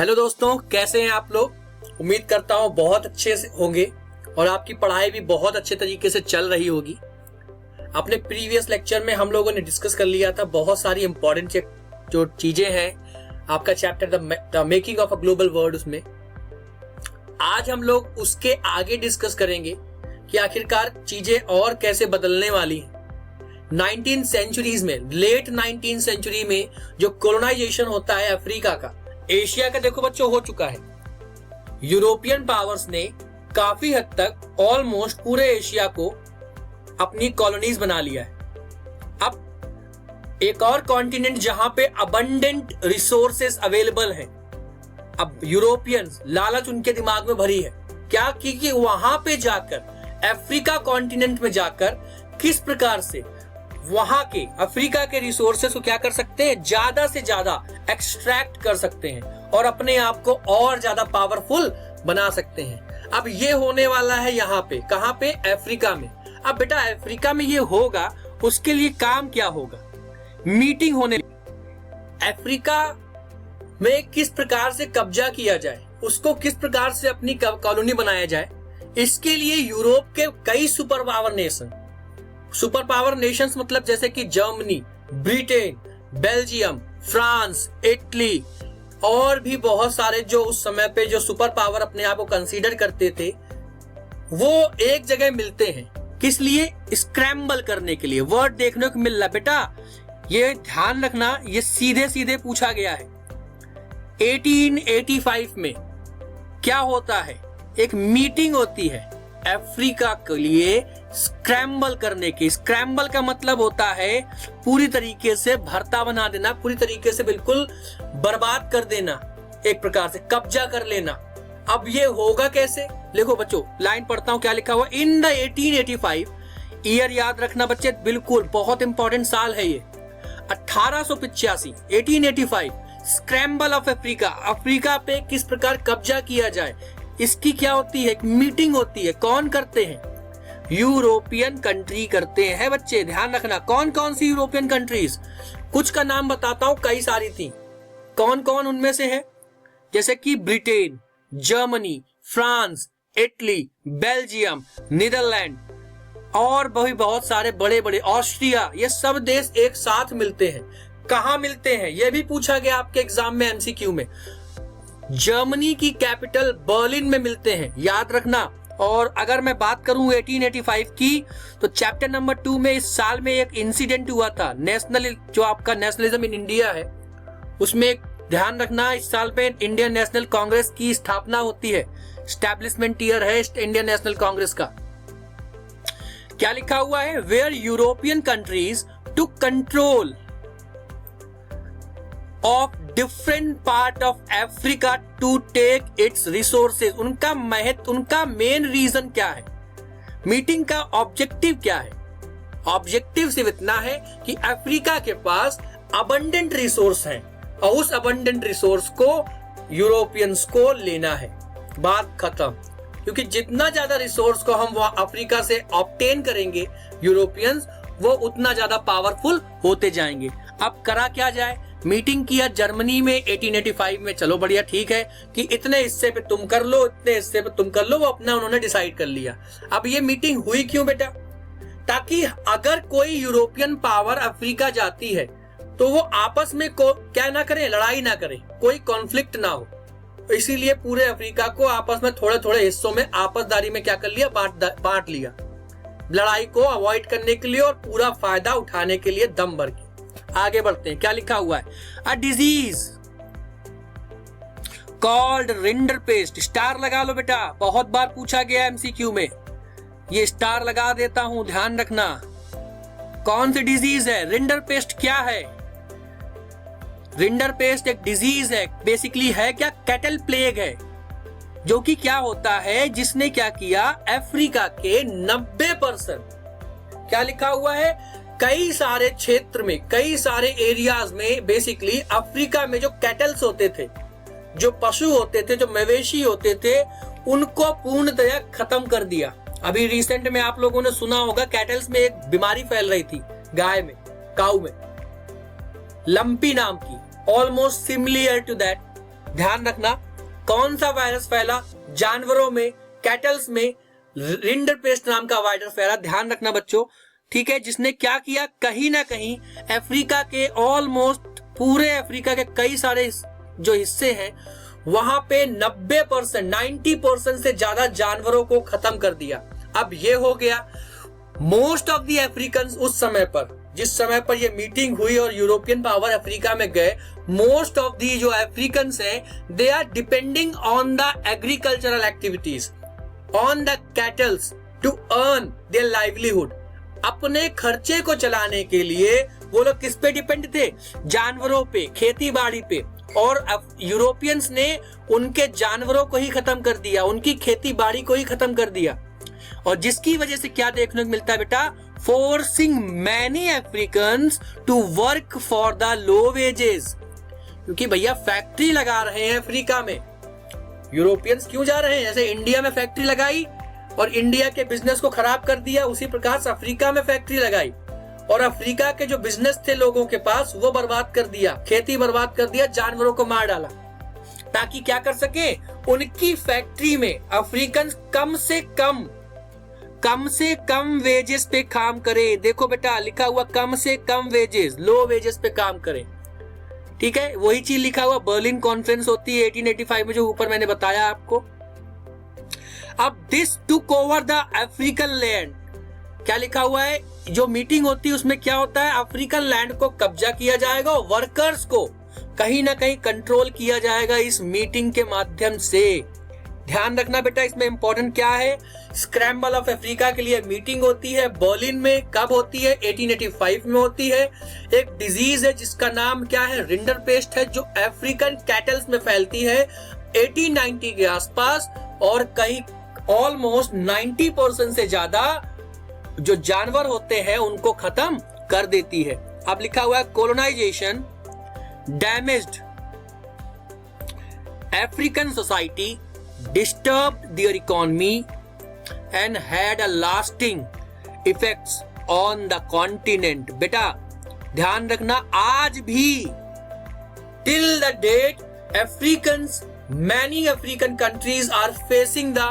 Hello दोस्तों, कैसे हैं आप लोग। उम्मीद करता हूँ बहुत अच्छे से होंगे और आपकी पढ़ाई भी बहुत अच्छे तरीके से चल रही होगी। अपने प्रीवियस लेक्चर में हम लोगों ने डिस्कस कर लिया था बहुत सारी इंपॉर्टेंट जो चीजें हैं आपका chapter the making of a global world, उसमें आज हम लोग उसके आगे डिस्कस करेंगे कि आखिरकार चीजें और कैसे बदलने वाली हैं। 19th सेंचुरीज में, लेट 19th सेंचुरी में जो कोलोनाइजेशन होता है अफ्रीका का, एशिया का देखो बच्चों हो चुका है। यूरोपियन पावर्स ने काफी हद तक ऑलमोस्ट पूरे एशिया को अपनी कॉलोनीज बना लिया है। अब एक और कॉन्टिनेंट जहां पे अबंडेंट रिसोर्सेस अवेलेबल हैं, अब यूरोपियंस लालच उनके दिमाग में भरी है क्या कि वहां पे जाकर अफ्रीका कॉन्टिनेंट में जाकर किस प्रकार से वहां के अफ्रीका के रिसोर्सेस को क्या कर सकते हैं, ज्यादा से ज्यादा एक्सट्रैक्ट कर सकते हैं और अपने आप को और ज्यादा पावरफुल बना सकते हैं। अब ये होने वाला है यहाँ पे, कहां पे, अफ्रीका में। अब बेटा अफ्रीका में ये होगा, उसके लिए काम क्या होगा, मीटिंग होने, अफ्रीका में किस प्रकार से कब्जा किया जाए, उसको किस प्रकार से अपनी कॉलोनी बनाया जाए। इसके लिए यूरोप के कई सुपर पावर नेशंस मतलब जैसे कि Germany, Britain, Belgium, France, Italy और भी बहुत सारे जो उस समय पे जो सुपर पावर अपने आप को कंसीडर करते थे, वो एक जगह मिलते हैं। किस लिए? स्क्रैम्बल करने के लिए। वर्ड देखने को मिल रहा बेटा, ये ध्यान रखना, ये सीधे सीधे पूछा गया है। 1885 में क्या होता है, एक मीटिंग होती है अफ्रीका के लिए स्क्रैम्बल करने की। स्क्रैम्बल का मतलब होता है पूरी तरीके से भरता बना देना, पूरी तरीके से बिल्कुल बर्बाद कर देना, एक प्रकार से कब्जा कर लेना। अब ये होगा कैसे, देखो बच्चों लाइन पढ़ता हूं क्या लिखा हुआ। इन द 1885 ईयर याद रखना बच्चे, बिल्कुल बहुत इंपॉर्टेंट साल है ये, 1885 1885 स्क्रैम्बल ऑफ अफ्रीका, अफ्रीका पे किस प्रकार कब्जा किया जाए, इसकी क्या होती है, एक मीटिंग होती है। कौन करते हैं? यूरोपियन कंट्री करते हैं बच्चे, ध्यान रखना। कौन कौन सी यूरोपियन कंट्रीज, कुछ का नाम बताता हूं, कई सारी थी। कौन कौन उनमें से है, जैसे कि Britain, Germany, France, Italy, Belgium, Netherland और बहुत सारे बड़े बड़े, ऑस्ट्रिया, ये सब देश एक साथ मिलते हैं। कहां मिलते हैं यह भी पूछा गया आपके एग्जाम में एमसीक्यू में। जर्मनी की कैपिटल बर्लिन में मिलते हैं, याद रखना। और अगर मैं बात करूं 1885 की, तो चैप्टर नंबर 2 में इस साल में एक इंसिडेंट हुआ था, नेशनल जो आपका नेशनलिज्म इन इंडिया है, उसमें एक ध्यान रखना, इस साल पे इंडियन नेशनल कांग्रेस की स्थापना होती है, स्टैब्लिशमेंट ईयर है इंडियन नेशनल कांग्रेस का। क्या लिखा हुआ है, where European countries to control of different part of Africa to take its resources। उनका मेन रीजन क्या है, मीटिंग का ऑब्जेक्टिव क्या है? ऑब्जेक्टिव सिर्फ इतना है कि अफ्रीका के पास अबंडेंट रिसोर्स है और उस अबंडेंट रिसोर्स को यूरोपियंस को लेना है, बात खत्म। क्योंकि जितना ज्यादा रिसोर्स को हम वहां अफ्रीका से ऑब्टेन करेंगे यूरोपियंस, वो उतना ज्यादा पावरफुल होते जाएंगे। अब करा क्या जाए, मीटिंग किया जर्मनी में 1885 में, चलो बढ़िया ठीक है कि इतने हिस्से पे तुम कर लो, इतने हिस्से पे तुम कर लो, वो अपना उन्होंने डिसाइड कर लिया। अब ये मीटिंग हुई क्यों बेटा, ताकि अगर कोई यूरोपियन पावर अफ्रीका जाती है तो वो आपस में क्या ना करे, लड़ाई ना करे, कोई कॉन्फ्लिक्ट ना हो। इसीलिए पूरे अफ्रीका को आपस में थोड़े थोड़े हिस्सों में आपसदारी में क्या कर लिया, बांट लिया, लड़ाई को अवॉइड करने के लिए और पूरा फायदा उठाने के लिए दम भर के। आगे बढ़ते हैं, क्या लिखा हुआ है, a disease called rinderpest. Star लगा लो बेटा, बहुत बार पूछा गया एमसीक्यू में, ये स्टार लगा देता हूं, ध्यान रखना। कौन सी डिजीज है, रिंडरपेस्ट क्या है? रिंडरपेस्ट एक डिजीज है, बेसिकली है क्या, कैटल प्लेग है, जो कि क्या होता है, जिसने क्या किया, अफ्रीका के 90%, क्या लिखा हुआ है, कई सारे क्षेत्र में, कई सारे एरियाज में, बेसिकली अफ्रीका में जो कैटल्स होते थे, जो पशु होते थे, जो मवेशी होते थे, उनको पूर्णतया खत्म कर दिया। अभी रिसेंट में आप लोगों ने सुना होगा कैटल्स में एक बीमारी फैल रही थी, गाय में, काऊ में, लंपी नाम की, ऑलमोस्ट सिमिलर टू दैट ध्यान रखना कौन सा वायरस फैला, जानवरों में, कैटल्स में रिंडरपेस्ट नाम का वायरस फैला। ध्यान रखना बच्चों, ठीक है। जिसने क्या किया, कहीं ना कहीं अफ्रीका के ऑलमोस्ट पूरे अफ्रीका के कई सारे जो हिस्से हैं वहां पे 90% 90% से ज्यादा जानवरों को खत्म कर दिया। अब ये हो गया मोस्ट ऑफ द अफ्रीकन, उस समय पर जिस समय पर ये मीटिंग हुई और यूरोपियन पावर अफ्रीका में गए, मोस्ट ऑफ दी जो अफ्रीकन हैं they are depending on the agricultural activities, on the cattles to earn their livelihood. अपने खर्चे को चलाने के लिए वो लोग किस पे डिपेंड थे, जानवरों पे, खेती बाड़ी पे। और यूरोपियंस ने उनके जानवरों को ही खत्म कर दिया, उनकी खेती बाड़ी को ही खत्म कर दिया। और जिसकी वजह से क्या देखने को मिलता है बेटा, forcing many Africans to work for the low wages. क्योंकि भैया फैक्ट्री लगा रहे हैं अफ्रीका में, यूरोपियंस क्यों जा रहे हैं, जैसे इंडिया में फैक्ट्री लगाई और इंडिया के बिजनेस को खराब कर दिया, उसी प्रकार से अफ्रीका में फैक्ट्री लगाई और अफ्रीका के जो बिजनेस थे लोगों के पास वो बर्बाद कर दिया, खेती बर्बाद कर दिया, जानवरों को मार डाला, ताकि क्या कर सके, उनकी फैक्ट्री में अफ्रीकन कम से कम वेजेस पे काम करे। देखो बेटा लिखा हुआ कम से कम वेजेस, लो वेजेस पे काम करे, ठीक है। वही चीज लिखा हुआ बर्लिन कॉन्फ्रेंस होती है 1885 में, जो ऊपर मैंने बताया आपको। अब this took over the African land, क्या लिखा हुआ है, जो मीटिंग होती है उसमें क्या होता है, अफ्रीकन लैंड को कब्जा किया जाएगा और वर्कर्स को कहीं ना कहीं कंट्रोल किया जाएगा इस मीटिंग के माध्यम से। ध्यान रखना बेटा, इसमें इंपॉर्टेंट क्या है, स्क्रैम्बल ऑफ अफ्रीका के लिए मीटिंग होती है बर्लिन में। कब होती है, 1885 में होती है। एक डिजीज है जिसका नाम क्या है, रिंडरपेस्ट है, जो अफ्रीकन कैटल्स में फैलती है 1890 के आसपास, और कहीं ऑलमोस्ट 90% से ज्यादा जो जानवर होते हैं उनको खत्म कर देती है। अब लिखा हुआ है colonization damaged African society, disturbed their economy and had a lasting effects on the continent। बेटा ध्यान रखना, आज भी till the date Africans, many African countries are facing the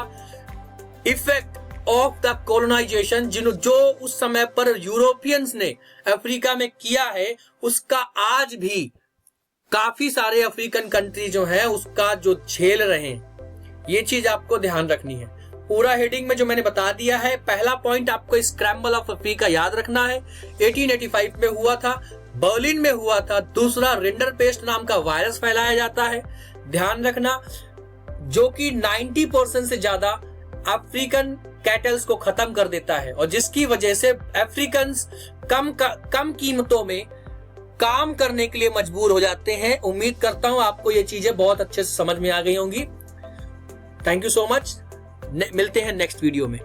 effect of the colonization, जो उस समय पर यूरोपियंस ने अफ्रीका में किया है, उसका आज भी काफी सारे अफ्रीकन कंट्री जो है उसका जो झेल रहे हैं। ये चीज आपको ध्यान रखनी है। पूरा हेडिंग में जो मैंने बता दिया है, पहला पॉइंट आपको स्क्रैम्बल ऑफ अफ्रीका याद रखना है, 1885 में हुआ था, बर्लिन में हुआ था। दूसरा रिंडरपेस्ट नाम का वायरस फैलाया जाता है, ध्यान रखना, जो कि 90% से ज्यादा अफ्रीकन कैटल्स को खत्म कर देता है और जिसकी वजह से अफ्रीकन्स कम कीमतों में काम करने के लिए मजबूर हो जाते हैं। उम्मीद करता हूं आपको ये चीजें बहुत अच्छे से समझ में आ गई होंगी। थैंक यू सो मच, मिलते हैं नेक्स्ट वीडियो में।